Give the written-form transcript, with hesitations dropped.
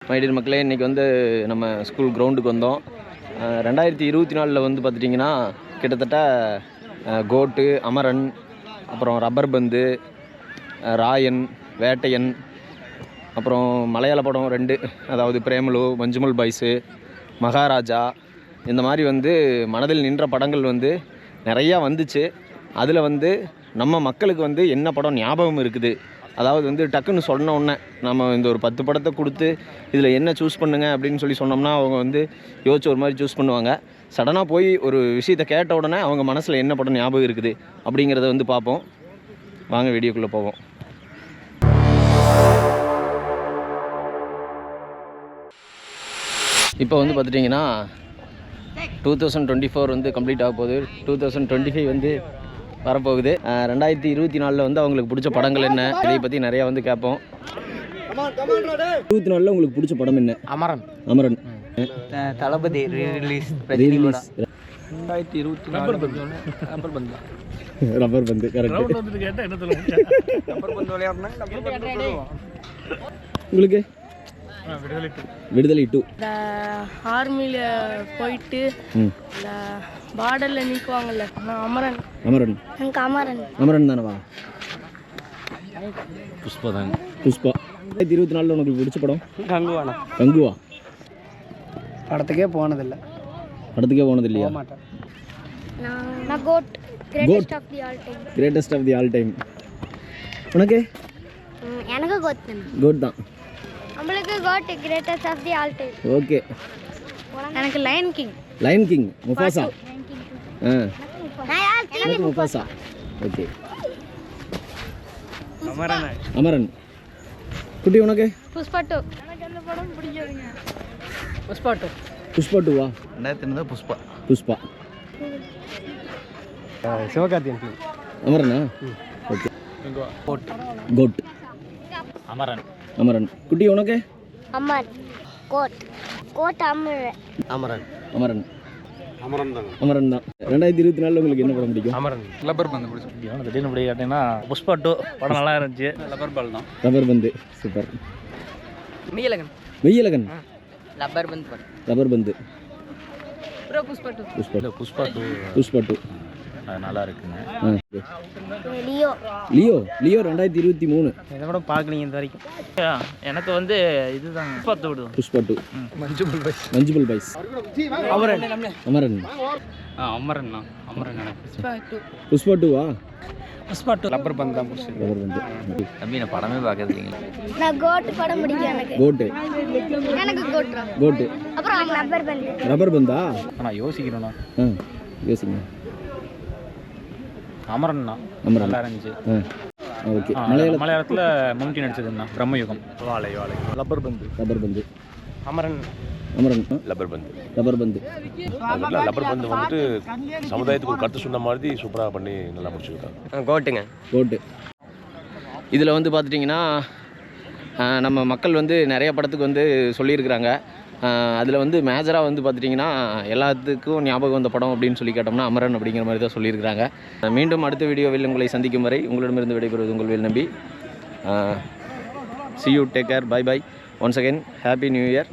My dear மக்களே, இன்றைக்கி வந்து நம்ம ஸ்கூல் கிரவுண்டுக்கு வந்தோம். 2024 வந்து பார்த்துட்டிங்கன்னா கிட்டத்தட்ட கோட்டு, அமரன், அப்புறம் ரப்பர் பந்து, ராயன், வேட்டையன், அப்புறம் மலையாள படம் 2, அதாவது பிரேமலு, மஞ்சுமல் பாய்ஸு, மகாராஜா, இந்த மாதிரி வந்து மனதில் நின்ற படங்கள் வந்து நிறையா வந்துச்சு. அதில் வந்து நம்ம மக்களுக்கு வந்து என்ன படம் ஞாபகம் இருக்குது, அதாவது வந்து டக்குன்னு சொன்ன உடனே நம்ம இந்த ஒரு 10 படத்தை கொடுத்து இதில் என்ன சூஸ் பண்ணுங்க அப்படின்னு சொல்லி சொன்னோம்னா அவங்க வந்து யோசிச்சு ஒரு மாதிரி சூஸ் பண்ணுவாங்க. சடனாக போய் ஒரு விஷயத்தை கேட்ட உடனே அவங்க மனசில் என்ன படம் ஞாபகம் இருக்குது அப்படிங்கிறத வந்து பார்ப்போம். வாங்க வீடியோக்குள்ளே போவோம். இப்போ வந்து பார்த்துட்டிங்கன்னா 2024 வந்து கம்ப்ளீட் ஆக போகுது. 2025 வந்து வரப்போகுது. 2024 வந்து அவங்களுக்கு பிடிச்ச படங்கள் என்ன, இதை பற்றி நிறையா வந்து கேட்போம். 2024 உங்களுக்கு பிடிச்ச படம் என்ன? அமரன். அமரன். தளபதி ரிலீஸ். 2024 ரப்பர் பந்து. கரெக்ட். உங்களுக்கு விடுதலை 2. இந்த ஆர்மியில் போயிட்டு இந்த பார்டரில் நிற்குவாங்கல்ல, அமரன். அமரன். எனக்கு அமரன். அமரன் தானவா? புஷ்பா தான். புஷ்பா. 2024 உங்களுக்கு பிடிச்ச படம்? கங்குவானா? கங்குவா. படத்துக்கே போனதில்லை. படத்துக்கே போனது இல்லையா? நான் GOAT. Greatest of the all time. Greatest of the all time. உனக்கு? எனக்கு கோட் தான். கோட் தான். நம்மளுக்கு GOAT greatest of the all time. Okay. எனக்கு Lion King. Lion King. Mufasa. எனக்கு முஃபாசா. ஓகே. அமரன். அமரன். குட்டி உனக்கு? புஷ்பா 2. எனக்கு அந்த படம் பிடிக்காதுங்க. புஷ்பா 2. புஷ்பா 2வா? 2003 புஷ்பா. புஷ்பா. சிவகார்த்தியன். அமரனா? Okay. GOAT. GOAT. Amaran. Amaran. குட்டி உனக்கு? அமரன். கோட். கோட் அமரன். அமரன். அமரன். அமரன் தான். அமரன் தான். 2024 உங்களுக்கு என்ன படம் பிடிக்கும்? அமரன். ரப்பர் பந்து பிடிச்சிருக்கு. திடீர்னு இப்படி கேட்டீங்கன்னா புஷ்பா 2 படம் நல்லா இருந்துச்சு. ரப்பர் பால் தான். ரப்பர் பந்து. சூப்பர். மெய்யழகன். மெய்யழகன். ரப்பர் பந்து. ரப்பர் பந்து. புஷ்பா 2. புஷ்பா. புஷ்பா 2 புஷ்பா 2 நல்லா இருக்குங்க. லியோ. லியோ. லியோ 2023. இதை கூட பார்க்கலீங்க இந்த வரைக்கும். எனக்கு வந்து இதுதான் புஷ்பா 2. புஷ்பா 2. மஞ்சுமல் பாய்ஸ். மஞ்சுமல் பாய்ஸ். அமரன். அமரன். அமரன் தான். அமரன் புஷ்பா 2. புஷ்பா 2வா? புஷ்பா 2. ரப்பர் பந்து தான் பிடிச்சிருக்கு. ரப்பர் பந்து. தம்பி நான் படமே பார்க்கறது இல்லைங்களா? நான் கோட் படம் பிடிக்கும் எனக்கு. கோட்டு. எனக்கு கோட். கோட்டு. அப்புறம் ரப்பர் பந்து. ரப்பர் பந்தா? நான் யோசிக்கிறேண்ணா. யோசிங்க. அமரன்ண்ணா. அமரன். நல்லா இருந்துச்சு. ஓகே. மலையாளத்தில் மம்முட்டி நடிச்சதுண்ணா. பிரம்மயுகம். வாழை வாழை. ரப்பர் பந்து. ரப்பர் பந்து. அமரன். அமரன். ரப்பர் பந்து. ரப்பர் பந்து. ரப்பர் பந்து வந்துட்டு சமுதாயத்துக்கு ஒரு கருத்து சொன்ன மாதிரி சூப்பராக பண்ணி நல்லா முடிச்சுருக்காங்க. கோட்டுங்க. கோட்டு. இதில் வந்து பார்த்துட்டிங்கன்னா நம்ம மக்கள் வந்து நிறைய படத்துக்கு வந்து சொல்லியிருக்கிறாங்க. அதில் வந்து மேஜராக வந்து பார்த்துட்டிங்கன்னா எல்லாத்துக்கும் ஞாபகம் வந்த படம் அப்படின்னு சொல்லி கேட்டோம்னா அமரன் அப்படிங்கிற மாதிரி தான் சொல்லியிருக்கிறாங்க. மீண்டும் அடுத்த வீடியோவில் உங்களை சந்திக்கும் வரை உங்களிடமிருந்து விடைபெறுவது உங்கள் வேல் நம்பி. See you, take care, bye bye. Once again, Happy New Year.